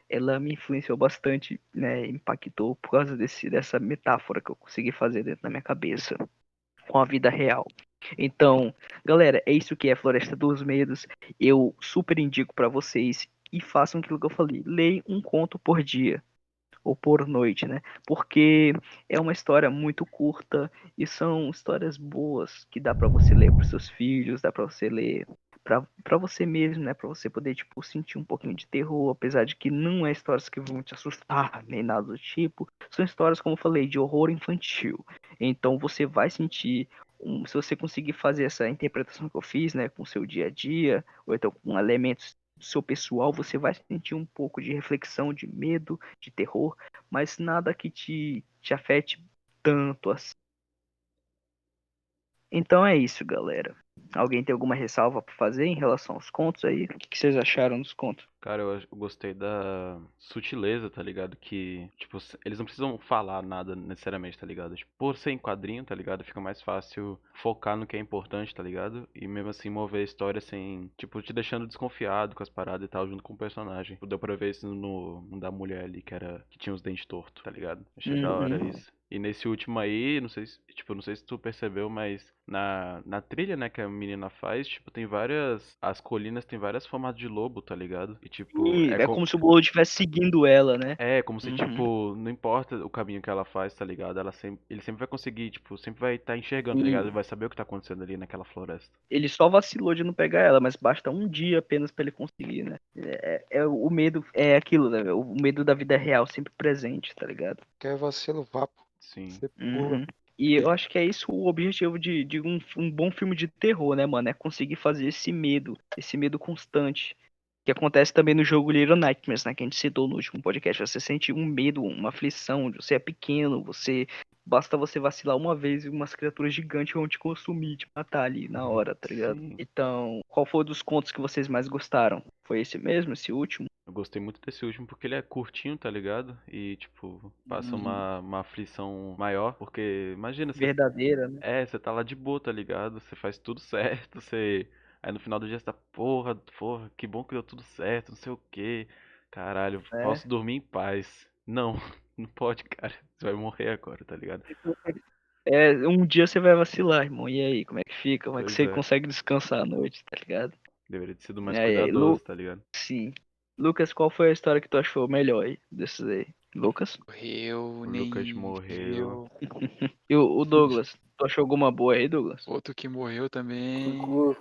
ela me influenciou bastante, né? Impactou por causa dessa metáfora que eu consegui fazer dentro da minha cabeça com a vida real. Então, galera, é isso que é Floresta dos Medos. Eu super indico pra vocês e façam aquilo que eu falei. Leiam um conto por dia ou por noite, né? Porque é uma história muito curta e são histórias boas que dá pra você ler pros seus filhos, dá pra você ler pra você mesmo, né? Pra você poder, tipo, sentir um pouquinho de terror, apesar de que não é histórias que vão te assustar, nem nada do tipo. São histórias, como eu falei, de horror infantil. Então você vai sentir, se você conseguir fazer essa interpretação que eu fiz, né, com o seu dia a dia, ou então com elementos do seu pessoal, você vai sentir um pouco de reflexão, de medo, de terror, mas nada que te afete tanto assim. Então é isso, galera. Alguém tem alguma ressalva pra fazer em relação aos contos aí? O que vocês acharam dos contos? Cara, eu gostei da sutileza, tá ligado? Que, tipo, eles não precisam falar nada necessariamente, tá ligado? Tipo, por ser em quadrinho, tá ligado? Fica mais fácil focar no que é importante, tá ligado? E mesmo assim mover a história sem, tipo, te deixando desconfiado com as paradas e tal, junto com o personagem. Deu pra ver isso no da mulher ali, que tinha os dentes tortos, tá ligado? Achei da hora Uhum. isso. E nesse último aí, não sei se, tipo, não sei se tu percebeu, mas na trilha, né, que a menina faz, tipo, tem várias. As colinas tem várias formas de lobo, tá ligado? E tipo, E é como se o Blow estivesse seguindo ela, né? como se, Uhum. tipo, não importa o caminho que ela faz, tá ligado? Ele sempre vai conseguir, tipo, sempre vai estar enxergando, tá ligado? E Ele vai saber o que tá acontecendo ali naquela floresta. ele só vacilou de não pegar ela, mas basta um dia apenas pra ele conseguir, né? O medo, é aquilo, né? O medo da vida real sempre presente, tá ligado? Quer vacilo, vapo. Sim. Você pula. Uhum. E eu acho que é isso o objetivo de um bom filme de terror, né, mano? É conseguir fazer esse medo constante. Que acontece também no jogo Little Nightmares, né? Que a gente citou no último podcast. Você sente um medo, uma aflição, você é pequeno, basta você vacilar uma vez e umas criaturas gigantes vão te consumir, te matar ali na hora, tá ligado? Sim. Então, qual foi dos contos que vocês mais gostaram? Foi esse mesmo, esse último? Eu gostei muito desse último porque ele é curtinho, tá ligado? E, tipo, passa Uhum. uma aflição maior, porque imagina, Verdadeira, né? você tá lá de boa, tá ligado? Você faz tudo certo, você. Aí no final do dia você tá, porra, que bom que deu tudo certo, não sei o quê. Caralho, É. posso dormir em paz. Não, não pode, cara. Você vai morrer agora, tá ligado? Um dia você vai vacilar, irmão. E aí, como é que fica? Como é que Pois você é. consegue descansar à noite, tá ligado? Deveria ter sido mais E aí, cuidadoso, tá ligado? sim. Lucas, qual foi a história que tu achou melhor aí desses aí? Lucas? Morreu, O Lucas nem morreu. viu. E o Douglas? Tu achou alguma boa aí, Douglas? Outro que morreu também.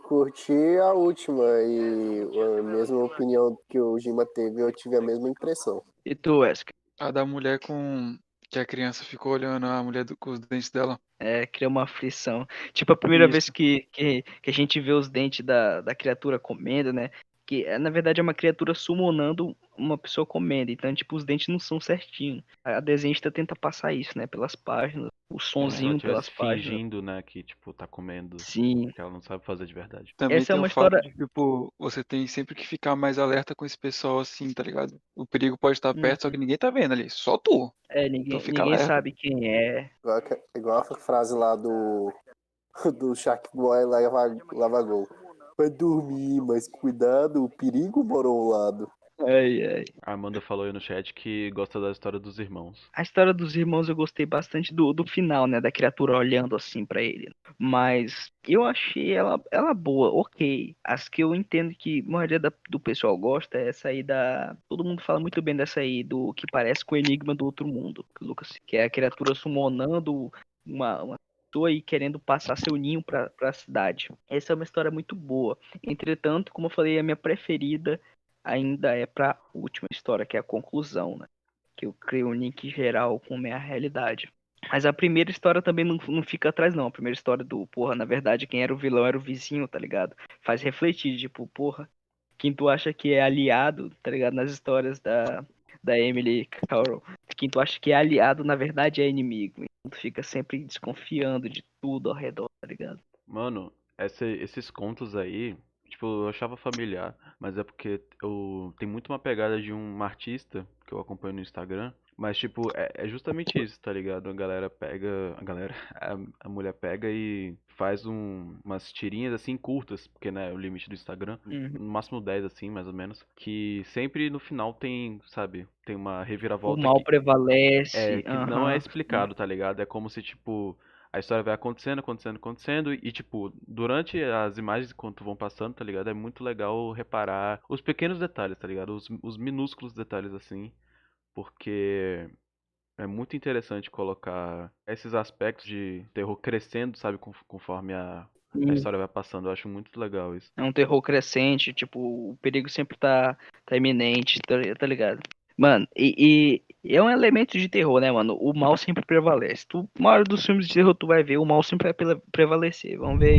Curti a última e a mesma opinião que o Gima teve, eu tive a mesma impressão. E tu, Wesker? A da mulher com. Que a criança ficou olhando a mulher com os dentes dela. Cria uma aflição. Tipo, a primeira vez Isso. que a gente vê os dentes da criatura comendo, né? Que na verdade é uma criatura summonando uma pessoa comendo. Então, tipo, os dentes não são certinhos. A desenhista tenta passar isso, né? Pelas páginas. O Como se ela sonzinho pelas estivesse páginas. fingindo, né, que, tipo, tá comendo. Sim. Que ela não sabe fazer de verdade. Também Essa é tem o uma fato história. de, tipo, você tem sempre que ficar mais alerta com esse pessoal assim, tá ligado? O perigo pode estar Hum, perto, só que ninguém tá vendo ali. Só tu. Então fica ninguém alerta. sabe quem é. Igual a frase lá do Shark Boy Lava Gol. Vai dormir, mas cuidado, o perigo mora ao lado. Ai, ai. A Amanda falou aí no chat que gosta da história dos irmãos. A história dos irmãos eu gostei bastante do final, né? Da criatura olhando assim pra ele. Mas eu achei ela boa, ok. As que eu entendo que a maioria do pessoal gosta é essa aí da. Todo mundo fala muito bem dessa aí, do que parece com o Enigma do Outro Mundo, Lucas. Que é a criatura summonando uma pessoa e querendo passar seu ninho pra cidade. Essa é uma história muito boa. Entretanto, como eu falei, a minha preferida ainda é pra última história, que é a conclusão, né? Que eu crio um link geral com a minha realidade. Mas a primeira história também não fica atrás, não. A primeira história porra, na verdade, quem era o vilão era o vizinho, tá ligado? Faz refletir, tipo, porra, quem tu acha que é aliado, tá ligado? Nas histórias da Emily Carroll. Quem tu acha que é aliado, na verdade, é inimigo. Então tu fica sempre desconfiando de tudo ao redor, tá ligado? Mano, esses contos aí, tipo, eu achava familiar, mas é porque eu tem muito uma pegada de um artista que eu acompanho no Instagram, mas tipo, é justamente isso, tá ligado? A mulher pega e faz umas tirinhas assim curtas, porque né, é o limite do Instagram, Uhum. no máximo 10 assim, mais ou menos, que sempre no final tem, sabe, tem uma O reviravolta mal prevalece. que não é Aham. explicado, tá ligado? É como se, tipo, a história vai acontecendo, e, tipo, durante as imagens, enquanto vão passando, tá ligado? É muito legal reparar os pequenos detalhes, tá ligado? Os minúsculos detalhes, assim, porque é muito interessante colocar esses aspectos de terror crescendo, sabe, conforme a história vai passando. Eu acho muito legal isso. É um terror crescente, tipo, o perigo sempre tá iminente, tá ligado? Mano, e é um elemento de terror, né, mano? O mal sempre prevalece. Uma hora dos filmes de terror tu vai ver, o mal sempre vai prevalecer. Vamos ver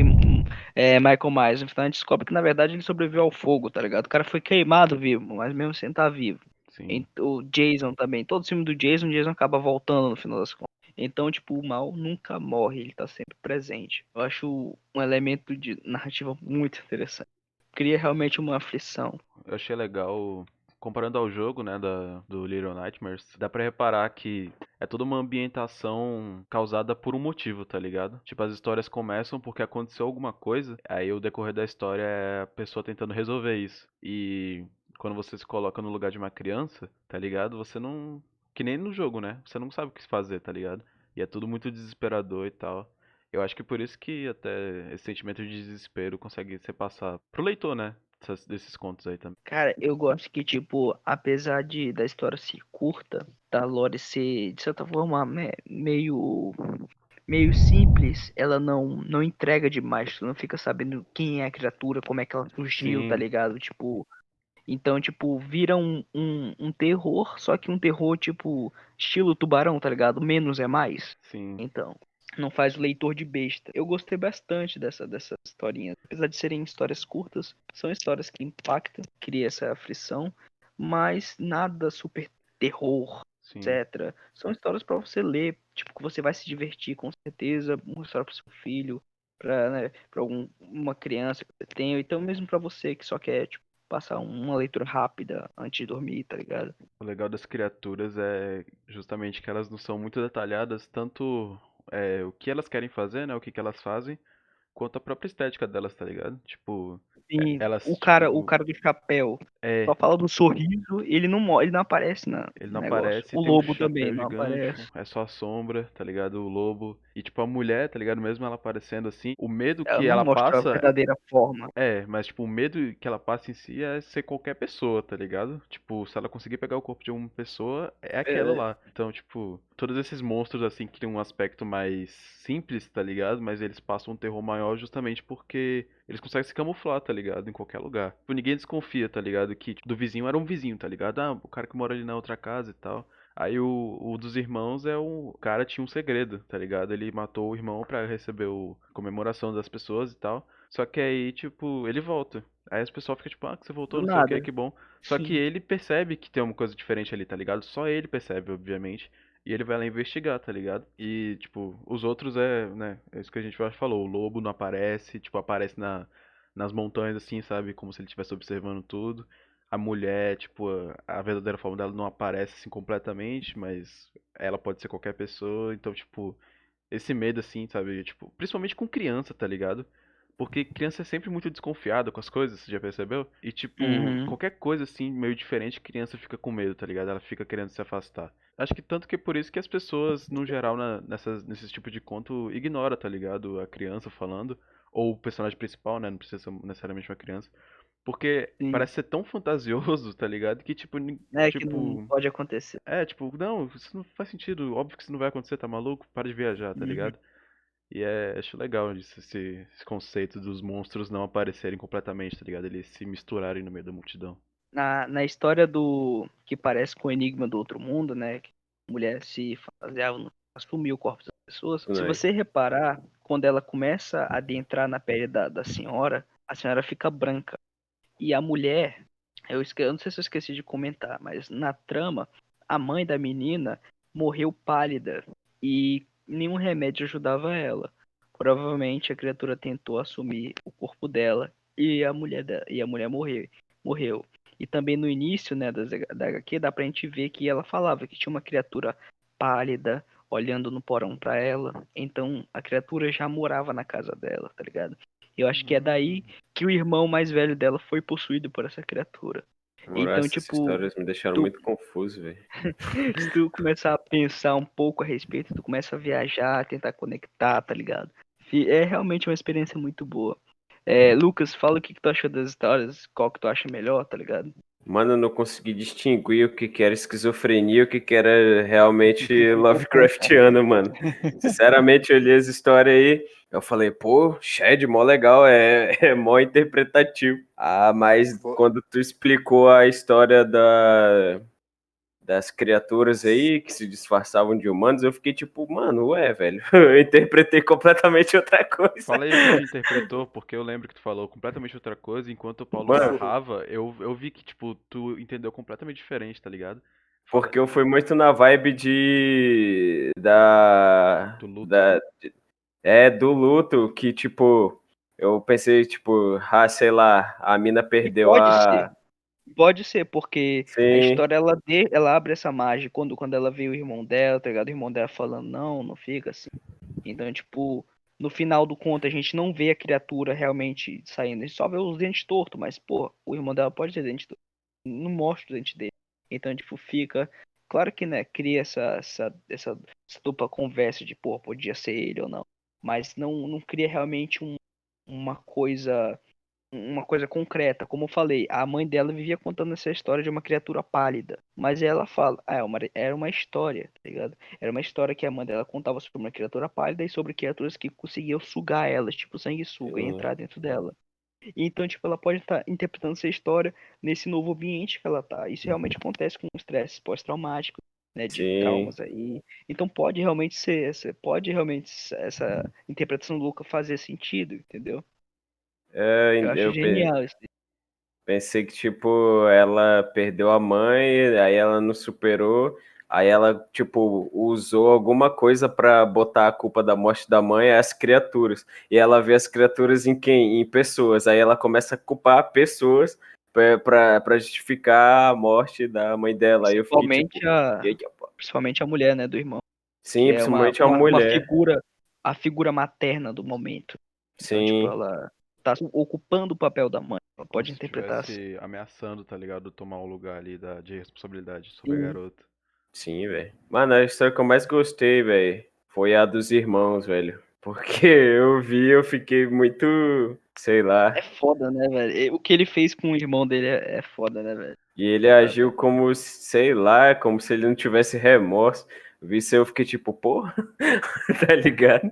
aí, Michael Myers. No final a gente descobre que, na verdade, ele sobreviveu ao fogo, tá ligado? O cara foi queimado vivo, mas mesmo sem estar vivo. Sim. O Jason também. Todo filme do Jason, o Jason acaba voltando no final das contas. Então, tipo, o mal nunca morre, ele tá sempre presente. Eu acho um elemento de narrativa muito interessante. Cria realmente uma aflição. Eu achei legal, comparando ao jogo, né, do Little Nightmares, dá pra reparar que é toda uma ambientação causada por um motivo, tá ligado? Tipo, as histórias começam porque aconteceu alguma coisa, aí o decorrer da história é a pessoa tentando resolver isso. E quando você se coloca no lugar de uma criança, tá ligado? Você não. Que nem no jogo, né? Você não sabe o que fazer, tá ligado? E é tudo muito desesperador e tal. Eu acho que por isso que até esse sentimento de desespero consegue ser passado pro leitor, né? Desses contos aí também. Cara, eu gosto que, tipo, apesar da história ser curta, da lore ser, de certa forma, meio simples, ela não entrega demais. Tu não fica sabendo quem é a criatura, como é que ela surgiu, tá Sim, ligado? Tipo, então, tipo, vira um terror, só que um terror, tipo, estilo tubarão, tá ligado? Menos é mais. sim. Então, não faz o leitor de besta. Eu gostei bastante dessas historinhas. Apesar de serem histórias curtas, são histórias que impactam, cria essa aflição, mas nada super terror, Sim. etc. São histórias pra você ler, tipo, que você vai se divertir com certeza, uma história pro seu filho, pra, né, pra uma criança que você tem, ou então mesmo pra você que só quer, tipo, passar uma leitura rápida antes de dormir, tá ligado? O legal das criaturas é justamente que elas não são muito detalhadas, tanto o que elas querem fazer, né? O que que elas fazem, quanto a própria estética delas, tá ligado? Tipo, E o elas, cara, o tipo, cara do chapéu é, só fala do sorriso, ele não aparece ele no não negócio. aparece, O tem um lobo também chapéu não gigante, aparece. é só a sombra, tá ligado? O lobo. E tipo, a mulher, tá ligado? Mesmo ela aparecendo assim, o medo Ela que não ela mostra a passa. verdadeira forma. Mas tipo, o medo que ela passa em si é ser qualquer pessoa, tá ligado? Tipo, se ela conseguir pegar o corpo de uma pessoa, é aquela É, lá. Então, tipo, todos esses monstros assim que têm um aspecto mais simples, tá ligado? Mas eles passam um terror maior justamente porque eles conseguem se camuflar, tá ligado? Em qualquer lugar. Tipo, ninguém desconfia, tá ligado? Que tipo, do vizinho era um vizinho, tá ligado? Ah, o cara que mora ali na outra casa e tal. Aí o dos irmãos o cara tinha um segredo, tá ligado? Ele matou o irmão pra receber a comemoração das pessoas e tal. Só que aí, tipo, ele volta. Aí as pessoas ficam tipo, ah, que você voltou, do não sei o que, nada. que bom. Só que ele percebe que tem uma coisa diferente ali, tá ligado? Só ele percebe, obviamente. E ele vai lá investigar, tá ligado? E, tipo, os outros né? É isso que a gente já falou. O lobo não aparece, tipo, aparece nas montanhas, assim, sabe? Como se ele estivesse observando tudo. A mulher, tipo, a verdadeira forma dela não aparece, assim, completamente, mas ela pode ser qualquer pessoa. Então, tipo, esse medo, assim, sabe? Tipo, principalmente com criança, tá ligado? Porque criança é sempre muito desconfiada com as coisas, você já percebeu? E, tipo, Uhum. qualquer coisa, assim, meio diferente, criança fica com medo, tá ligado? Ela fica querendo se afastar. Acho que tanto que é por isso que as pessoas, no geral, nesses tipos de conto, ignora, tá ligado? A criança falando. Ou o personagem principal, né? Não precisa ser necessariamente uma criança. Porque Sim. parece ser tão fantasioso, tá ligado? Que, tipo, É que não tipo, pode acontecer. tipo, não, isso não faz sentido. Óbvio que isso não vai acontecer, tá maluco? Para de viajar, tá Uhum. ligado? E acho legal isso, esse conceito dos monstros não aparecerem completamente, tá ligado? Eles se misturarem no meio da multidão. Na história do que parece com o Enigma do Outro Mundo, né? Que a mulher se fantasiava, assumia o corpo das pessoas. Se Né? você reparar, quando ela começa a adentrar na pele da senhora, a senhora fica branca. E a mulher, eu não sei se eu esqueci de comentar, mas na trama, a mãe da menina morreu pálida e nenhum remédio ajudava ela. Provavelmente a criatura tentou assumir o corpo dela e a mulher morreu. E também no início, né, da HQ, dá pra gente ver que ela falava que tinha uma criatura pálida olhando no porão pra ela. Então a criatura já morava na casa dela, tá ligado? Eu acho que é daí que o irmão mais velho dela foi possuído por essa criatura. Moral, Então, essas tipo, histórias me deixaram tu, muito confuso, velho. se tu começar a pensar um pouco a respeito, tu começa a viajar, tentar conectar, tá ligado? E é realmente uma experiência muito boa. Lucas, fala o que tu achou das histórias, qual que tu acha melhor, tá ligado? Mano, eu não consegui distinguir o que que era esquizofrenia e o que que era realmente Lovecraftiano, mano. Sinceramente, eu li as histórias aí, eu falei, pô, Shed, mó legal, é mó interpretativo. Ah, mas Pô, quando tu explicou a história das criaturas aí que se disfarçavam de humanos, eu fiquei tipo, mano, ué, velho, eu interpretei completamente outra coisa. Fala aí o que tu interpretou, porque eu lembro que tu falou completamente outra coisa, enquanto o Paulo Mano, narrava, eu vi que, tipo, tu entendeu completamente diferente, tá ligado? Fala porque eu aí, fui muito na vibe da, do luto. da do luto, que tipo, eu pensei, tipo, sei lá, a mina E perdeu a. pode ser, porque a Sim, história ela abre essa margem quando ela vê o irmão dela, tá ligado? O irmão dela falando, não fica assim. Então, tipo, no final do conto a gente não vê a criatura realmente saindo, a gente só vê os dentes tortos, mas, pô, o irmão dela pode ter dente torto, não mostra os dentes dele. Então, tipo, fica. Claro que, né, cria essa dupla conversa de, pô, podia ser ele ou não. Mas não cria realmente uma coisa uma coisa concreta. Como eu falei, a mãe dela vivia contando essa história de uma criatura pálida. Mas ela fala, era uma história, tá ligado? Era uma história que a mãe dela contava sobre uma criatura pálida e sobre criaturas que conseguiam sugar elas, tipo sanguessuga, e sim, entrar dentro dela. Então, tipo, ela pode estar interpretando essa história nesse novo ambiente que ela tá. Isso realmente acontece com estresse pós-traumático, né, de sim. traumas aí. Então pode realmente essa interpretação do Luca fazer sentido, entendeu? Eu acho Eu genial isso. pensei que, tipo, ela perdeu a mãe, aí ela não superou, aí ela, tipo, usou alguma coisa pra botar a culpa da morte da mãe às criaturas. E ela vê as criaturas em quem? Em pessoas. Aí ela começa a culpar pessoas pra justificar a morte da mãe dela. Aí eu fiquei, tipo, Principalmente a, eita, pô. principalmente a mulher, né, do irmão, que Sim, é principalmente a uma mulher. figura, a figura materna do momento. Então, tipo, Sim, ela tá ocupando o papel da mãe. Ela Como pode se interpretar assim. estivesse ameaçando, tá ligado? Tomar o lugar ali de responsabilidade sobre a Sim. garota. sim, velho. Mano, a história que eu mais gostei, velho, foi a dos irmãos, velho. Porque eu vi, eu fiquei muito, sei É lá. foda, né, velho? O que ele fez com o irmão dele é foda, né, velho? E ele Tá agiu doido. como, sei lá, como se ele não tivesse remorso. Vi isso, eu fiquei tipo, porra, tá ligado?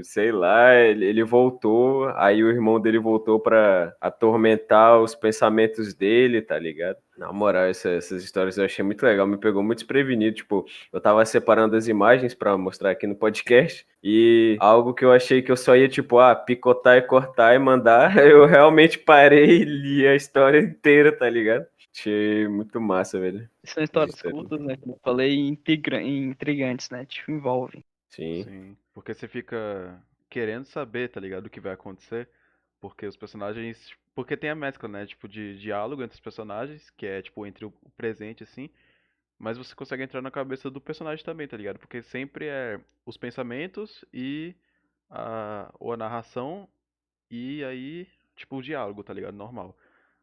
Sei lá, ele voltou, aí o irmão dele voltou pra atormentar os pensamentos dele, tá ligado? Na moral, essas histórias eu achei muito legal, me pegou muito desprevenido. Tipo, eu tava separando as imagens pra mostrar aqui no podcast e algo que eu achei que eu só ia, tipo, picotar e cortar e mandar, eu realmente parei e li a história inteira, tá ligado? Achei muito massa, velho. São As histórias histórias. curtas, né? Como eu falei, intrigantes, né? Tipo, envolvem. Sim, Sim, porque você fica querendo saber, tá ligado? O que vai acontecer. Porque os personagens. Porque tem a mescla, né? Tipo, de diálogo entre os personagens, que é, tipo, entre o presente, assim. Mas você consegue entrar na cabeça do personagem também, tá ligado? Porque sempre é os pensamentos e ou a narração e aí, tipo, o diálogo, tá ligado? Normal.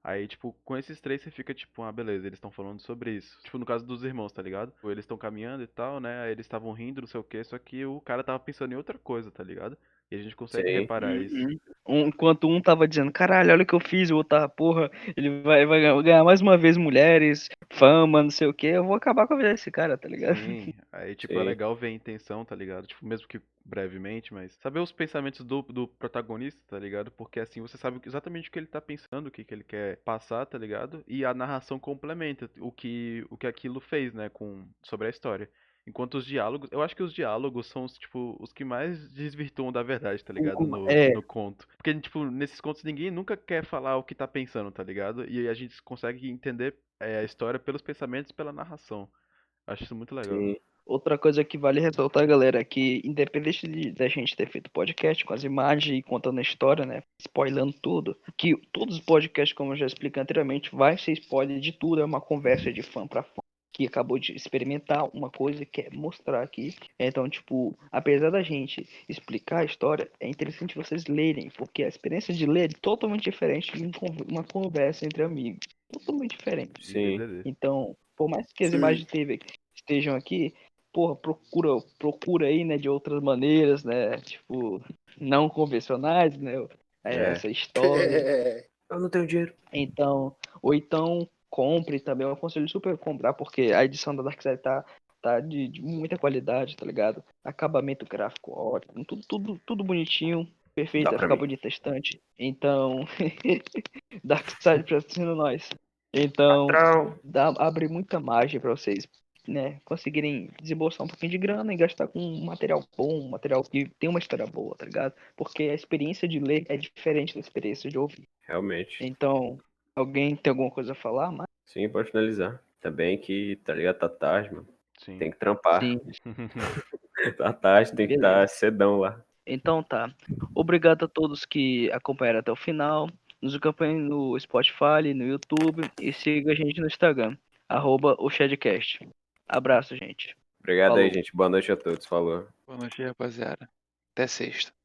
Aí, tipo, com esses três você fica tipo, beleza, eles estão falando sobre isso. Tipo, no caso dos irmãos, tá ligado? Tipo, eles estão caminhando e tal, né? Aí eles estavam rindo, não sei o quê, só que o cara tava pensando em outra coisa, tá ligado? E a gente consegue sim. reparar isso. Uhum. Enquanto um tava dizendo, caralho, olha o que eu fiz, o outro tava, porra, ele vai ganhar mais uma vez mulheres, fama, não sei o que, eu vou acabar com a vida desse cara, tá ligado? Sim, aí, tipo, é Sim. legal ver a intenção, tá ligado? Tipo, mesmo que brevemente, mas saber os pensamentos do protagonista, tá ligado? Porque assim você sabe exatamente o que ele tá pensando, o que ele quer passar, tá ligado? E a narração complementa o que aquilo fez, né, sobre a história. Enquanto os diálogos, eu acho que os diálogos são tipo, os que mais desvirtuam da verdade, tá ligado? No, É, no conto. Porque, tipo, nesses contos ninguém nunca quer falar o que tá pensando, tá ligado? E a gente consegue entender a história pelos pensamentos e pela narração. Acho isso muito legal. Sim. outra coisa que vale ressaltar, galera, é que independente da gente ter feito podcast com as imagens e contando a história, né, spoilando tudo, que todos os podcasts, como eu já expliquei anteriormente, vai ser spoiler de tudo, é uma conversa de fã pra fã que acabou de experimentar uma coisa e quer mostrar aqui. Então, tipo, apesar da gente explicar a história, é interessante vocês lerem, porque a experiência de ler é totalmente diferente de uma conversa entre amigos. Totalmente diferente. De Sim. DDD. Então, por mais que as Sim. imagens de TV estejam aqui, porra, procura aí, né, de outras maneiras, né, tipo, não convencionais, né, É. essa história. Eu não tenho dinheiro. Então, ou então compre também. Eu aconselho super comprar, porque a edição da Darkseid tá de muita qualidade, tá ligado? Acabamento gráfico ótimo, tudo bonitinho, perfeito, Dá vai pra ficar mim. bonito estante. Então, Darkseid patrocina nós. Então, Patrão. abre muita margem pra vocês, né, conseguirem desembolsar um pouquinho de grana e gastar com um material bom, um material que tem uma história boa, tá ligado? Porque a experiência de ler é diferente da experiência de ouvir. Realmente. Então, alguém tem alguma coisa a falar? Mas, Sim, pode finalizar. Também que, tá ligado? Tá tarde, mano. Sim. Tem que trampar. sim, Tá tarde, tem que beleza. estar cedão lá. Então tá. Obrigado a todos que acompanharam até o final. Nos acompanhem no Spotify, no YouTube e siga a gente no Instagram, @o Shadcast. Abraço, gente. Obrigado aí, Falou. gente. Boa noite a todos. Falou. Boa noite, rapaziada. Até sexta.